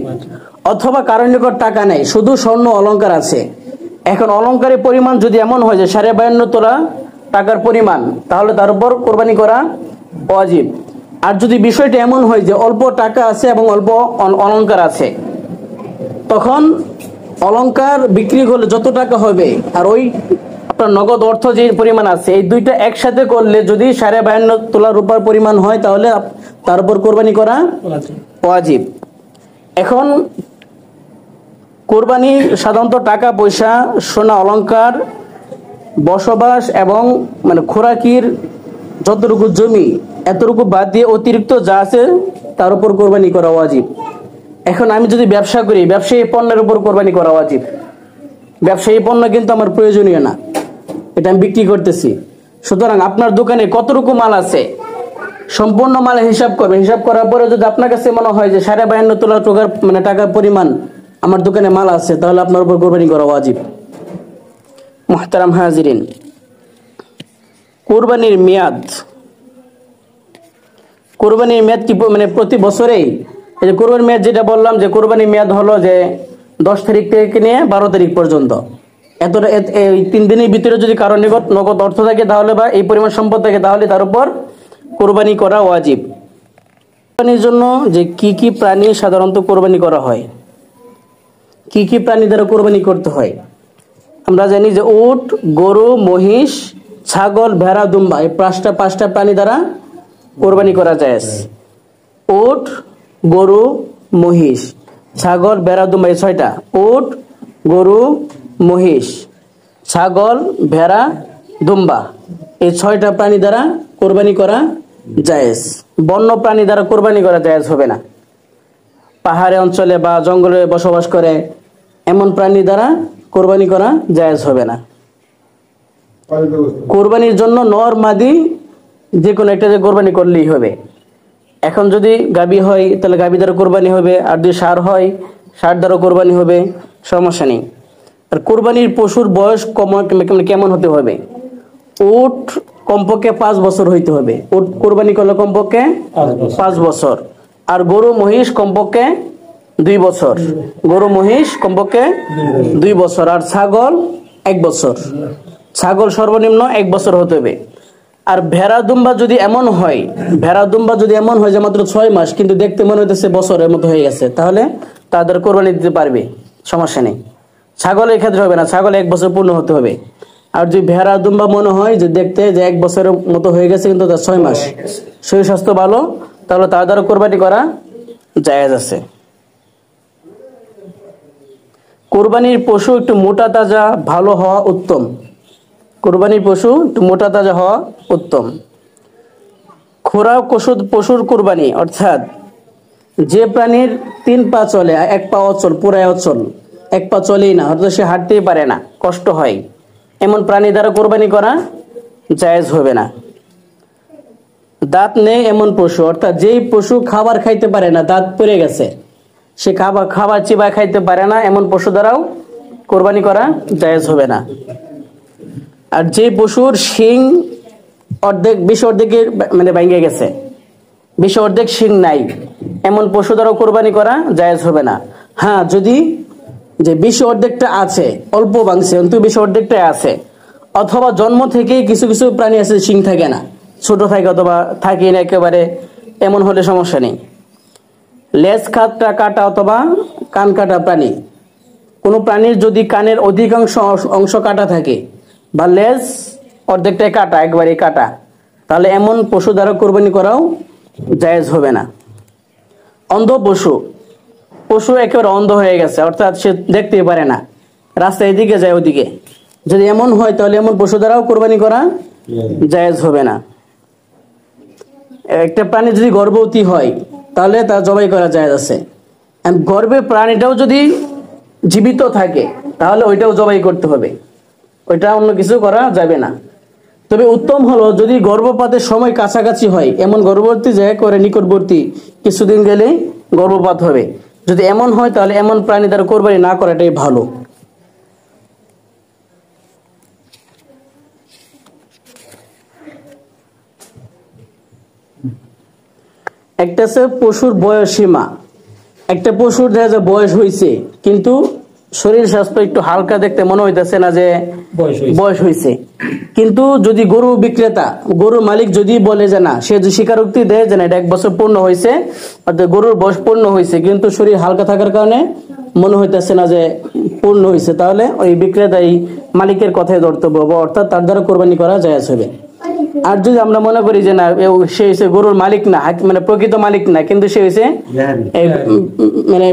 অথবা কারোর নিকট টাকা নেই, শুধু স্বর্ণ অলংকার আছে, এখন অলংকারের পরিমাণ যদি এমন হয় যে 52.5 তোলা টাকার পরিমাণ, তাহলে তার উপর কোরবানি করা ওয়াজিব। আর যদি বিষয়টা এমন হয় যে অল্প টাকা আছে এবং অল্প অলংকার আছে, তখন অলংকার বিক্রি করলে যত টাকা হবে আর ওই আপনার নগদ অর্থ যে পরিমাণ আছে, এই দুইটা একসাথে করলে যদি 52.5 তোলা রূপার পরিমাণ হয়, তাহলে তার উপর কোরবানি করা ওয়াজিব। এখন কোরবানি সাধারণত টাকা পয়সা, সোনা অলংকার, বসবাস এবং খোরাকির যতটুকু জমি, এতটুকু বাদ দিয়ে অতিরিক্ত যা আছে তার উপর কোরবানি করা ওয়াজিব। এখন আমি যদি ব্যবসা করি, ব্যবসায়ী পণ্যের উপর কোরবানি করা ওয়াজিব। ব্যবসায়ী পণ্য কিন্তু আমার প্রয়োজনীয় না, এটা আমি বিক্রি করতেছি। সুতরাং আপনার দোকানে কতটুকু মাল আছে সম্পূর্ণ মাল হিসাব করবেন। হিসাব করার পরে যদি আপনার কাছে মনে হয় যে 52.5 তোলা টাকার পরিমাণ আমার দোকানে মাল আছে, তাহলে আপনার উপর কোরবানি করা ওয়াজিব। মুহতারাম হাজিরিন, কোরবানির মেয়াদ কি মানে প্রতি বছরেই এই যে কোরবানির মেয়াদ যেটা বললাম যে কোরবানির মেয়াদ হলো যে 10 তারিখ থেকে নিয়ে 12 তারিখ পর্যন্ত, এই 3 দিনের ভিতরে যদি কারো নিকট নগদ অর্থ থাকে তাহলে বা এই পরিমাণ সম্পদ থাকে তাহলে তার উপর কোরবানি করা ওয়াজিব। কোরবানির জন্য যে কি প্রাণী সাধারণত কোরবানি করা হয়, কি প্রাণী দ্বারা কোরবানি করতে হয়, আমরা জানি যে উট, গরু, মহিষ, ছাগল, ভেড়া, দুম্বা, এই পাঁচটা প্রাণী দ্বারা কোরবানি করা যায়। উট, গরু, মহিষ, ছাগল, ভেড়া, দুম্বা, এই 6টা। উট, গরু, মহিষ, ছাগল, ভেড়া, দুম্বা, এই 6টা প্রাণী দ্বারা কোরবানি করা জায়েজ। বন্য প্রাণী দ্বারা কোরবানি করা জায়েজ হবে না। পাহাড়ি অঞ্চলে বা জঙ্গলে বসবাস করে এমন প্রাণী দ্বারা কোরবানি করা জায়েজ হবে না। কোরবানির জন্য নর মাদি যে কোনো একটা যে কোরবানি করলেই হবে। এখন যদি গাবি হয় তাহলে গাবি দ্বারা কোরবানি হবে, আর যদি ষাঁড় হয় ষাঁড় দ্বারা কোরবানি হবে, সমস্যা নেই। আর কোরবানির পশুর বয়স কেমন হতে হবে? উট কমপক্ষে 5 বছর হইতে হবে। উট কোরবানি করলে কমপক্ষে 5 বছর। আর গরু মহিষ কমপক্ষে 2 বছর। গরু মহিষ কমপক্ষে 2 বছর। আর ছাগল 1 বছর। ছাগল সর্বনিম্ন 1 বছর হতে হবে। আর ভেড়া দুম্বা যদি এমন হয় যে মাত্র 6 মাস কিন্তু দেখতে মনে হইতেছে বছরের মতো হয়ে গেছে, তাহলে তাদের কোরবানি দিতে পারবে, সমস্যা নেই। ছাগলের ক্ষেত্রে হবে না, ছাগল 1 বছর পূর্ণ হতে হবে। আর যদি ভেড়া দুম্বা মনে হয় যে দেখতে যে 1 বছরের মতো হয়ে গেছে কিন্তু তার 6 মাস, শরীর স্বাস্থ্য ভালো, তাহলে তার দ্বারা কোরবানি করা জায়েজ আছে। কোরবানির পশু একটু মোটা তাজা ভালো হওয়া উত্তম। কোরবানির পশু একটু মোটা তাজা হওয়া উত্তম। খোরাক পশুর কোরবানি অর্থাৎ যে প্রাণীর 3 পা চলে, 1 পা অচল, পুরাই অচল, 1 পা চলেই না, অর্থাৎ সে হাঁটতেই পারে না, কষ্ট হয়, এমন প্রাণী দ্বারা কোরবানি করা জায়েজ হবে না। দাঁত নেই এমন পশু, অর্থাৎ যেই পশু খাবার খাইতে পারে না, দাঁত পড়ে গেছে, সে খাবার চিবায় খাইতে পারে না, এমন পশু দ্বারাও কোরবানি করা জায়েজ হবে না। আর যে পশুর শিং অর্ধেকের মানে ভেঙে গেছে, অর্ধেক শিং নাই, এমন পশু দ্বারাও কোরবানি করা জায়েজ হবে না। হ্যাঁ, যদি যে অর্ধেকটা আছে, অল্প ভাঙছে কিন্তু অর্ধেকটাই আছে, অথবা জন্ম থেকেই কিছু প্রাণী আছে শিং থাকে না, ছোট থাকে অথবা থাকে না একেবারে, এমন হলে সমস্যা নেই। লেজ কাটা অথবা কান কাটা প্রাণী, কোনো প্রাণীর যদি কানের অধিকাংশ অংশ কাটা থাকে বা লেজ অর্ধেকটাই কাটা, একবারে কাটা, তাহলে এমন পশু দ্বারা কোরবানি করাও জায়েজ হবে না। অন্ধ পশু একেবারে অন্ধ হয়ে গেছে, অর্থাৎ সে দেখতেই পারে না, রাস্তায় এদিকে যায় ওদিকে, যদি এমন হয় তাহলে এমন পশু দ্বারাও কোরবানি করা জায়েজ হবে না। একটা প্রাণী যদি গর্ভবতী হয় তাহলে তা জবাই করা জায়েজ আছে। গর্ভে প্রাণীটাও যদি জীবিত থাকে তাহলে ওইটাও জবাই করতে হবে, ওইটা অন্য কিছু করা যাবে না। তবে উত্তম হলো যদি গর্ভপাতের সময় কাছাকাছি হয়, এমন গর্ভবতী যে করে নিকটবর্তী কিছুদিন গেলেই গর্ভপাত হবে, যদি এমন হয় তাহলে এমন প্রাণী দ্বারা কোরবানি না করাটাই ভালো। একটা আছে পশুর বয়স সীমা। একটা পশুর দেখা যায় বয়স হয়েছে কিন্তু শরীর স্বাস্থ্য একটু হালকা, দেখতে মনে হইতেছে না যে বয়স হয়েছে, কিন্তু যদি গরুর মালিক যদি বলে যে না, সে যদি স্বীকারোক্তি দেয় যে না এটা 1 বছর পূর্ণ হয়েছে, অর্থাৎ গরুর বয়স পূর্ণ হয়েছে কিন্তু শরীর হালকা থাকার কারণে মনে হইতেছে না যে পূর্ণ হয়েছে, তাহলে ওই বিক্রেতা এই মালিকের কথাই ধরতে হবে, অর্থাৎ তার দ্বারা কোরবানি করা জায়েজ হবে। আর যদি আমরা মনে করি যে না সে হয়েছে গরুর মালিক না, মানে প্রকৃত মালিক না, কিন্তু সে হয়েছে মানে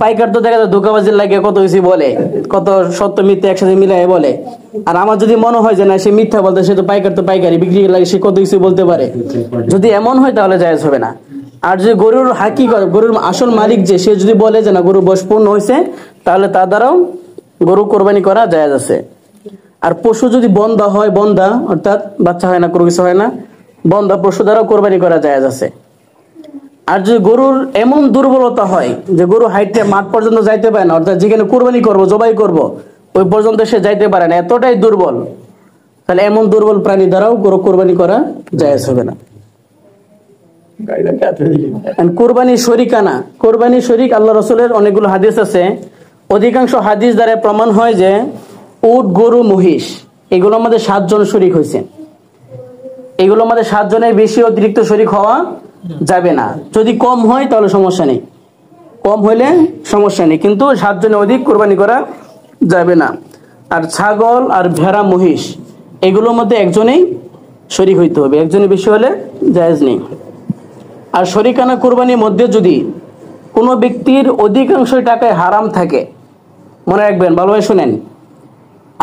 পাইকার তো দেখা যায় ধোকাবাজির লাগে কত কিছু বলে, কত সত্য মিথ্যা একসাথে মিলাই বলে। আর আমার যদি মনে হয় যে না সে মিথ্যা বলতে, সে তো পাইকারি বিক্রি লাগে, সে কত কিছু বলতে পারে, যদি এমন হয় তাহলে জায়েজ হবে না। আর যদি গরুর আসল মালিক যে, সে যদি বলে যে না গরুর বয়স পূর্ণ হয়েছে, তাহলে তার দ্বারাও গরু কোরবানি করা জায়েজ আছে। আর পশু যদি বন্ধা হয়, অর্থাৎ বাচ্চা হয় না, কোনো কিছু হয় না, বন্ধা পশু দ্বারাও কোরবানি করা জায়েজ আছে। আর যদি গরুর এমন দুর্বলতা হয় যে গরু হাইটে মাঠ পর্যন্ত যাইতে পারে না, অর্থাৎ যেখানে কোরবানি করব, জবাই করব, ওই পর্যন্ত সে যাইতে পারে না, এতটাই দুর্বল, তাহলে এমন দুর্বল প্রাণী দ্বারাও গরু কোরবানি করা জায়েজ হবে না। কোরবানি শরিকানা, কোরবানি শরিক আল্লাহ রাসূলের অনেকগুলো হাদিস আছে। অধিকাংশ হাদিস দ্বারা প্রমাণ হয় যে উট, গরু, মহিষ এগুলোর মধ্যে 7 জন শরিক হয়েছে। এগুলোর মধ্যে 7 জনের বেশি অতিরিক্ত শরিক হওয়া যাবে না। যদি কম হয় তাহলে সমস্যা নেই, কম হইলে সমস্যা নেই, কিন্তু 7 জনের অধিক কোরবানি করা যাবে না। আর ছাগল আর ভেড়া, মহিষ এগুলোর মধ্যে একজনেই শরিক হইতে হবে, একজনের বেশি হলে জায়েজ নেই। আর শরিকানা কোরবানির মধ্যে যদি কোনো ব্যক্তির অধিকাংশ টাকায় হারাম থাকে, মনে রাখবেন, ভালোভাবে শুনেন,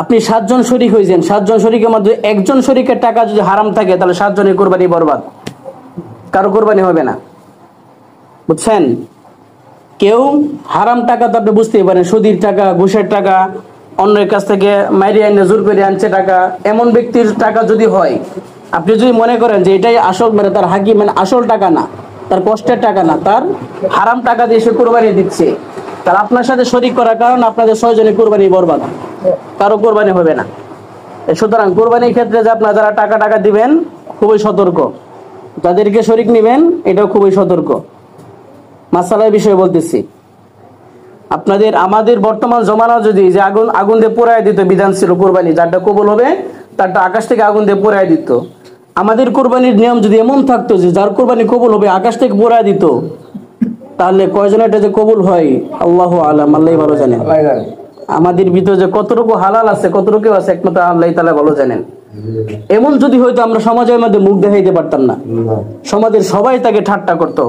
আপনি 7 জন শরিক হয়েছেন, 7 জন শরিকের মধ্যে একজন শরিকের টাকা যদি হারাম থাকে তাহলে 7 জনের কোরবানি বরবাদ, কারো কোরবানি হবে না, বুঝছেন? কেউ হারাম টাকা তো আপনি বুঝতেই পারেন, সুদির টাকা, ঘুষের টাকা, অন্যের কাছ থেকে মাইরিয়ে আনে জোর করে আনছে টাকা, এমন ব্যক্তির টাকা যদি হয়, আপনি যদি মনে করেন যে এটাই আসল, মানে তার হাকি, মানে আসল টাকা না, তার কষ্টের টাকা না, তার হারাম টাকা দিয়ে সে কোরবানি দিচ্ছে, তাহলে আপনার সাথে শরিক করার কারণে আপনাদের 6 জনের কোরবানি বরবাদ, কারো কোরবানি হবে না। সুতরাং কোরবানির ক্ষেত্রে যে আপনারা যারা টাকা দিবেন খুবই সতর্ক, যাদেরকে শরিক নেবেন এটাও খুবই সতর্ক। মাসালার বিষয়ে বলতেছি, আপনাদের আমাদের বর্তমান জমানা যদি যে আগুন দিয়ে পোড়ায় দিত বিধান ছিল, কোরবানি যারটা কবুল হবে তারটা আকাশ থেকে আগুন দিয়ে পোড়ায় দিত। আমাদের কোরবানির নিয়ম যদি এমন থাকতো যে যার কোরবানি কবুল হবে আকাশ থেকে পোড়ায় দিত, তাহলে কয়জনের এটা যে কবুল হয় আল্লাহু আলাম, আল্লাহই ভালো জানেন। আমাদের ভিতরে যে কতটুকু হালাল আছে, কতটুকু আছে একমাত্র আল্লাহই তাআলা ভালো জানেন। এমন যদি হয়তো আমরা সমাজের মধ্যে মুখ দেখাইতে পারতাম না, সমাজের সবাই তাকে ঠাট্টা করতো,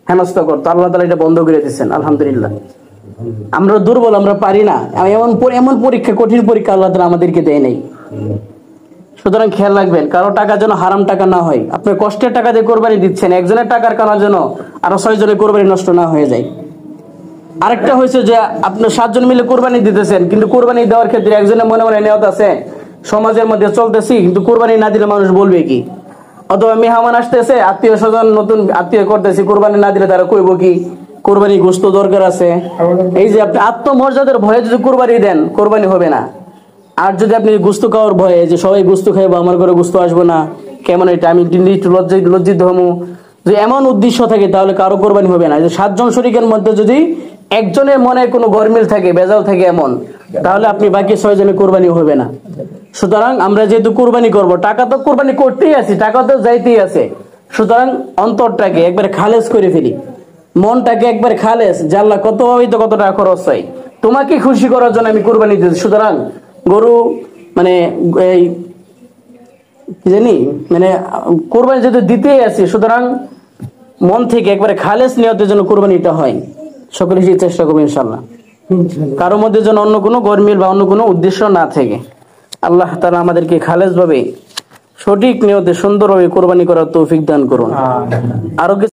হেনস্থা করতো, আল্লাহ তাআলা এটা বন্ধ করে দিচ্ছেন আলহামদুলিল্লাহ। আমরা দুর্বল, আমরা পারি না, এমন পরীক্ষা, কঠিন পরীক্ষা আল্লাহ তাআলা আমাদেরকে দেয় নাই। সুতরাং খেয়াল রাখবেন, কারো টাকা যেন হারাম টাকা না হয়। আপনি কষ্টের টাকা দিয়ে কোরবানি দিচ্ছেন, একজনের টাকার কারণে যেন আরো 6 জনের কোরবানি নষ্ট না হয়ে যায়। আরেকটা হয়েছে যে আপনি 7 জন মিলে কোরবানি দিতেছেন, কিন্তু কোরবানি দেওয়ার ক্ষেত্রে একজনের মনে মনে নিয়ত আছে সমাজের মধ্যে চলতেছি, কিন্তু কোরবানি না দিলে মানুষ বলবে কি, অথবা মেহমান আসতেছে, আত্মীয় স্বজন নতুন আত্মীয় করতেছি, কোরবানি না দিলে তারা কইব কি, কোরবানি গোশত দরকার আছে। এই যে আপনি আত্মমর্যাদার ভয়ে যদি কোরবানি দেন, কোরবানি হবে না। আর যদি আপনি গোশত খাওয়ার ভয়ে, যে সবাই গোশত খাইবো, আমার ঘরে গোশত আসবো না, কেমন এটা, আমি একটু লজ্জিত হমু, যে এমন উদ্দেশ্য থাকে, তাহলে কারো কোরবানি হবে না। যে 7 জন শরিকের মধ্যে যদি একজনের মনে কোনো গরমিল থাকে, বেজাল থাকে এমন, তাহলে আপনি বাকি 6 জনের কোরবানি হবে না। সুতরাং আমরা যেহেতু কোরবানি করব, টাকা তো কোরবানি করতেই আছি, টাকা তো যাইতেই আছে, সুতরাং অন্তরটাকে একবার খালেজ করে ফেলি, মনটাকে একবার খালেজ, যে আল্লাহ কত টাকা খরচ হয়, তোমাকে খুশি করার জন্য আমি কোরবানি দিয়েছি। সুতরাং গরু মানে এই কি জানি, মানে কোরবানি যেহেতু দিতেই আছি, সুতরাং মন থেকে একবারে খালেজ নিয়তের জন্য কোরবানিটা হয়। সকলে চেষ্টা করবো ইনশাআল্লাহ, কারোর মধ্যে যেন অন্য কোনো গরমিল বা অন্য কোনো উদ্দেশ্য না থাকে। আল্লাহ তাআলা আমাদেরকে খালেজ ভাবে সঠিক নিয়তে সুন্দরভাবে কোরবানি করার তৌফিক দান করুন। আরো